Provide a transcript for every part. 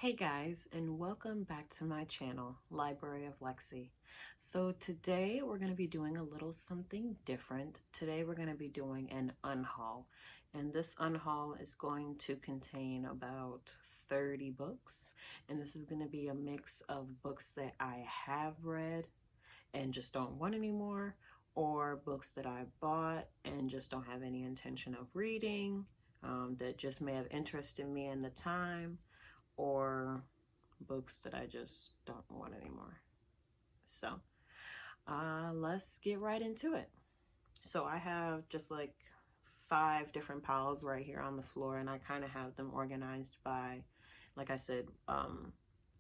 Hey guys, and welcome back to my channel, Library of Lexi. So today we're going to be doing a little something different. Today we're going to be doing an unhaul, and this unhaul is going to contain about 30 books, and this is going to be a mix of books that I have read and just don't want anymore, or books that I bought and just don't have any intention of reading, that just may have interested me in the time, or books that I just don't want anymore. So let's get right into it. So I have just like 5 different piles right here on the floor, and I kind of have them organized by, like I said,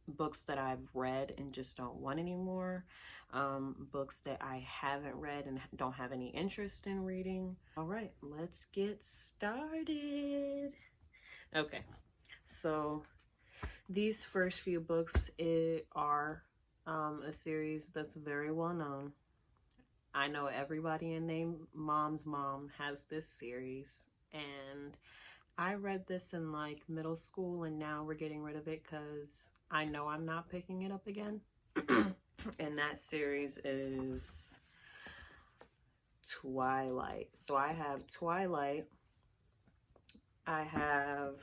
books that I've read and just don't want anymore, books that I haven't read and don't have any interest in reading. All right, let's get started. Okay, so these first few books are a series that's very well known. I know everybody in their mom's mom has this series, and I read this in like middle school, and now we're getting rid of it because I know I'm not picking it up again. And that series is Twilight. So I have Twilight, I have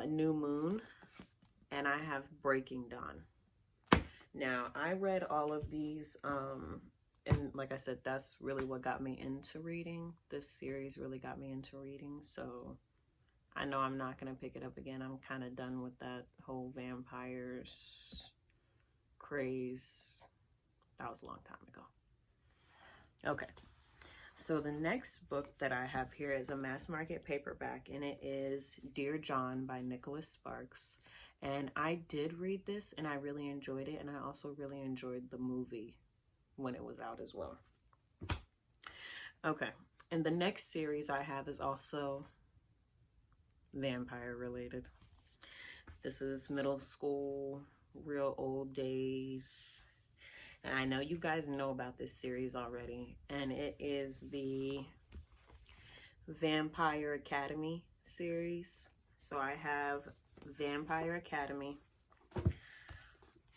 New Moon, and I have Breaking Dawn. Now, I read all of these, and like I said, that's really what got me into reading. This series really got me into reading, so I know I'm not going to pick it up again. I'm kind of done with that whole vampires craze. That was a long time ago. Okay, so the next book that I have here is a mass market paperback, and it is Dear John by Nicholas Sparks. And I did read this and I really enjoyed it, and I also really enjoyed the movie when it was out as well. Okay, and the next series I have is also vampire related. This is middle school, real old days. And I know you guys know about this series already, and it is the Vampire Academy series. So I have Vampire Academy,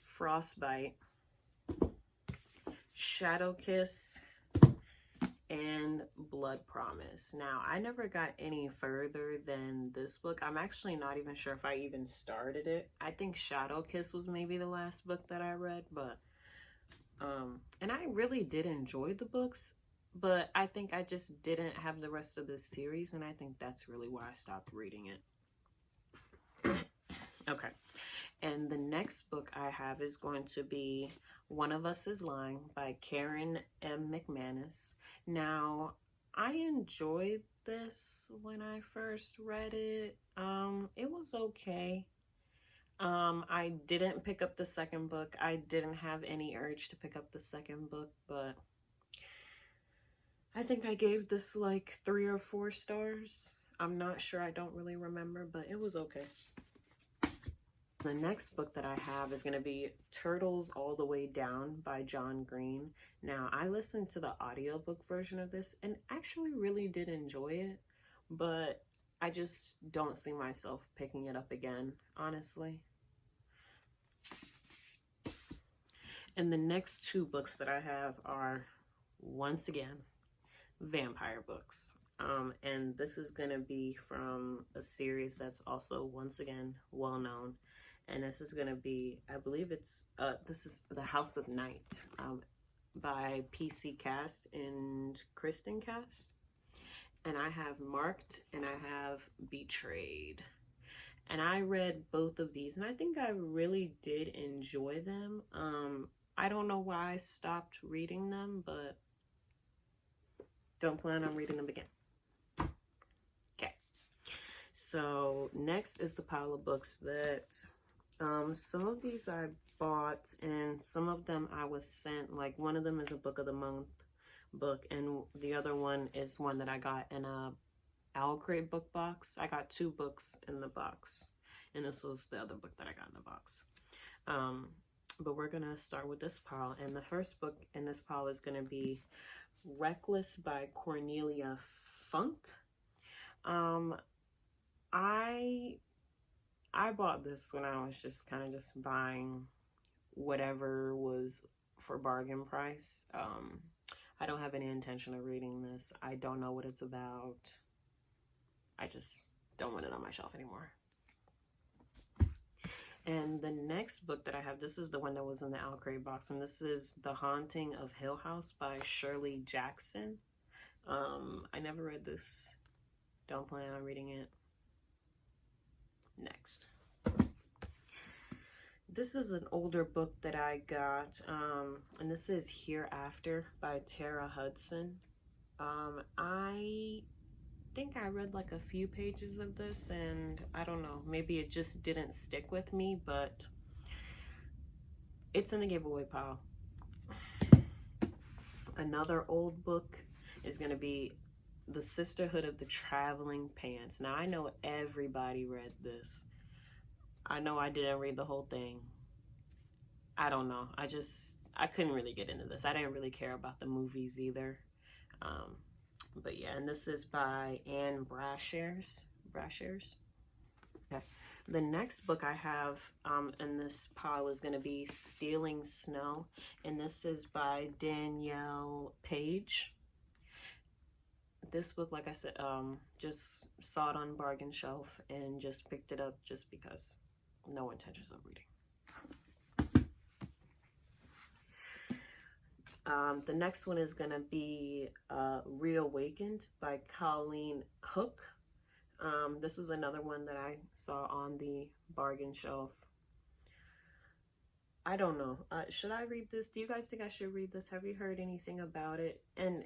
Frostbite, Shadow Kiss, and Blood Promise. Now, I never got any further than this book. I'm actually not even sure if I even started it. I think Shadow Kiss was maybe the last book that I read, but and I really did enjoy the books, but I think I just didn't have the rest of the series, and I think that's really why I stopped reading it. Okay, and the next book I have is going to be One of Us is Lying by Karen M. McManus. Now, I enjoyed this when I first read it. It was okay. I didn't pick up the second book. I didn't have any urge to pick up the second book, but I think I gave this like 3 or 4 stars. I'm not sure, I don't really remember, but it was okay. The next book that I have is going to be Turtles All the Way Down by John Green. Now, I listened to the audiobook version of this and actually really did enjoy it, but I just don't see myself picking it up again, honestly. And the next 2 books that I have are, once again, vampire books. And this is going to be from a series that's also, once again, well known. And this is going to be, I believe it's, this is The House of Night by PC Cast and Kristen Cast. And I have Marked and I have Betrayed. And I read both of these, and I think I really did enjoy them. I don't know why I stopped reading them, but don't plan on reading them again. Okay. So next is the pile of books that some of these I bought, and some of them I was sent. Like, one of them is a book of the month book, and the other one is one that I got in a Owl Crate book box. I got 2 books in the box, and this was the other book that I got in the box. But we're gonna start with this pile, and the first book in this pile is gonna be Reckless by Cornelia Funk. I I bought this when I was just kind of just buying whatever was for bargain price. I don't have any intention of reading this. I don't know what it's about. I just don't want it on my shelf anymore. And the next book that I have, this is the one that was in the Alcrate box, and this is The Haunting of Hill House by Shirley Jackson. I never read this. Don't plan on reading it. Next. This is an older book that I got, and this is Hereafter by Tara Hudson. I think I read like a few pages of this, and I don't know, maybe it just didn't stick with me, but it's in the giveaway pile. Another old book is going to be The Sisterhood of the Traveling Pants. Now, I know everybody read this. I know I didn't read the whole thing. I don't know. I couldn't really get into this. I didn't really care about the movies either. But yeah, and this is by Anne Brashares. Okay. The next book I have in this pile is going to be Stealing Snow. And this is by Danielle Page. This book, like I said, just saw it on bargain shelf and just picked it up just because. No intentions of reading. The next one is going to be Reawakened by Colleen Hook. This is another one that I saw on the bargain shelf. I don't know. Should I read this? Do you guys think I should read this? Have you heard anything about it? And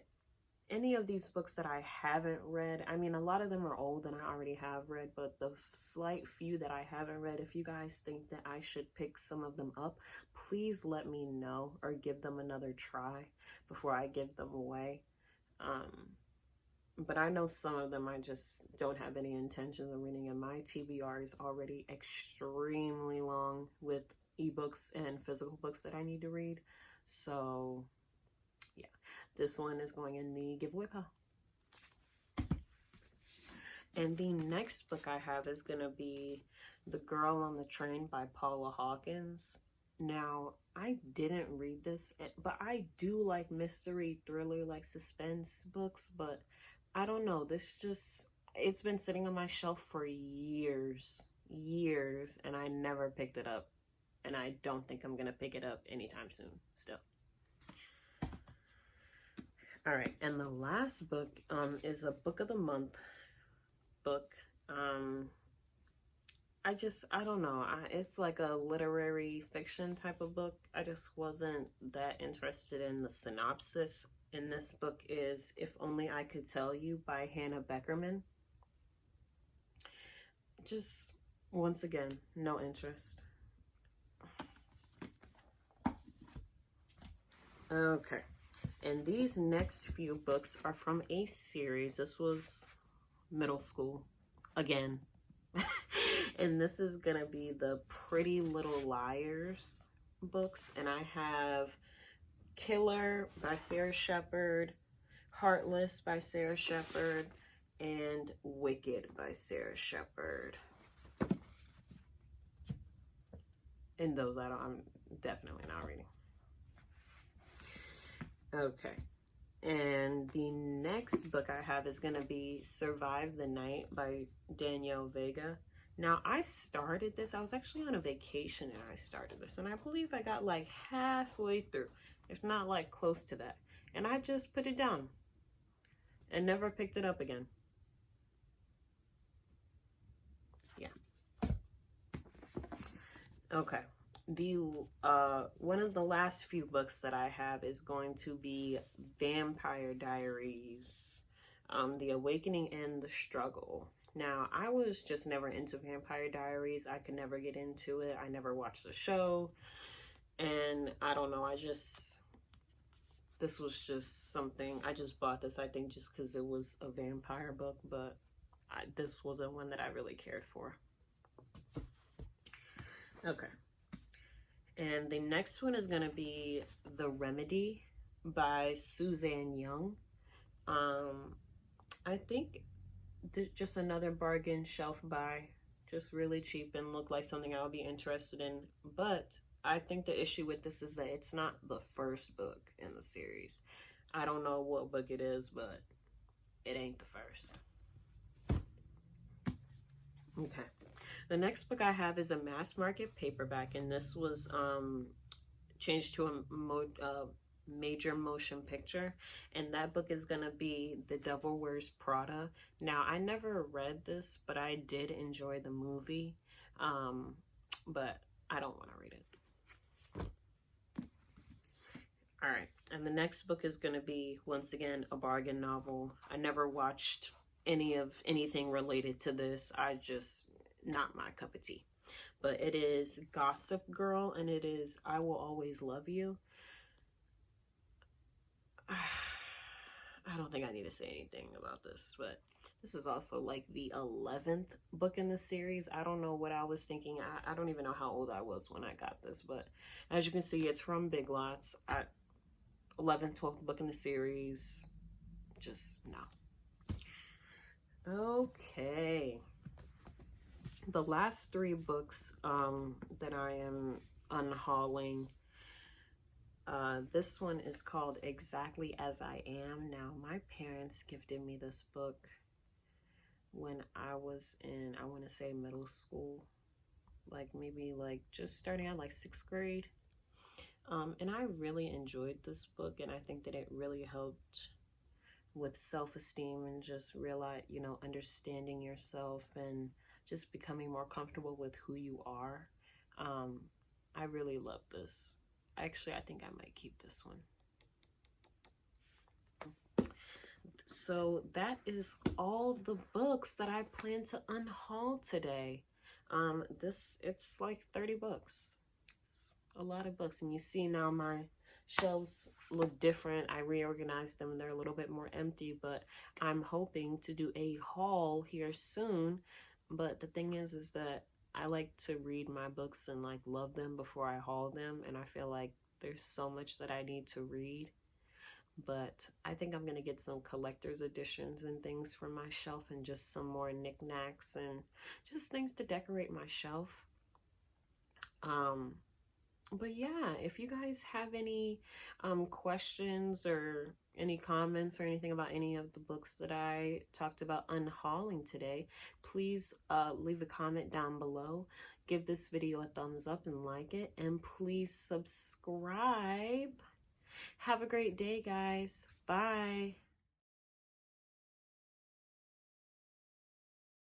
any of these books that I haven't read, I mean, a lot of them are old and I already have read, but the slight few that I haven't read, if you guys think that I should pick some of them up, please let me know or give them another try before I give them away. But I know some of them I just don't have any intentions of reading, and my TBR is already extremely long with ebooks and physical books that I need to read. So yeah, this one is going in the giveaway pile. And the next book I have is going to be The Girl on the Train by Paula Hawkins. Now, I didn't read this, but I do like mystery, thriller, like suspense books, but I don't know. It's been sitting on my shelf for years, and I never picked it up. And I don't think I'm going to pick it up anytime soon still. All right, and the last book is a book of the month book. I don't know. It's like a literary fiction type of book. I just wasn't that interested in the synopsis. And this book is If Only I Could Tell You by Hannah Beckerman. Just, once again, no interest. Okay. And these next few books are from a series. This was middle school again. And this is going to be the Pretty Little Liars books. And I have Killer by Sarah Shepard, Heartless by Sarah Shepard, and Wicked by Sarah Shepard. And those I'm definitely not reading. Okay. And the next book I have is going to be Survive the Night by Danielle Vega. Now, I started this. I was actually on a vacation and I started this. And I believe I got like halfway through, if not like close to that. And I just put it down and never picked it up again. Yeah. Okay. The one of the last few books that I have is going to be Vampire Diaries, The Awakening and the Struggle. Now, I was just never into Vampire Diaries. I could never get into it. I never watched the show. And I don't know, this was just something, I just bought this, I think, just because it was a vampire book, but this wasn't one that I really cared for. Okay. And the next one is going to be The Remedy by Suzanne Young. I think just another bargain shelf buy, just really cheap and looked like something I would be interested in. But I think the issue with this is that it's not the first book in the series. I don't know what book it is, but it ain't the first. Okay. The next book I have is a mass market paperback, and this was changed to a major motion picture, and that book is gonna be The Devil Wears Prada. Now, I never read this, but I did enjoy the movie, but I don't want to read it. All right, and the next book is gonna be, once again, a bargain novel. I never watched anything related to this. Not my cup of tea. But it is Gossip Girl, and it is I Will Always Love You. I don't think I need to say anything about this, but this is also like the 11th book in the series. I don't know what I was thinking. I don't even know how old I was when I got this, but as you can see, it's from Big Lots. 11th, 12th book in the series. Just no. Okay. The last 3 books that I am unhauling, this one is called Exactly As I Am. Now, my parents gifted me this book when I was in, I want to say, middle school, like maybe like just starting out like 6th grade. And I really enjoyed this book, and I think that it really helped with self-esteem and just realize, understanding yourself and just becoming more comfortable with who you are. I really love this. Actually, I think I might keep this one. So that is all the books that I plan to unhaul today. It's like 30 books. It's a lot of books, and you see now my shelves look different. I reorganized them. They're a little bit more empty, but I'm hoping to do a haul here soon. But the thing is that I like to read my books and like love them before I haul them, and I feel like there's so much that I need to read. But I think I'm gonna get some collector's editions and things from my shelf, and just some more knickknacks and just things to decorate my shelf. But yeah, if you guys have any questions or any comments or anything about any of the books that I talked about unhauling today, please leave a comment down below. Give this video a thumbs up and like it, and please subscribe. Have a great day, guys. Bye.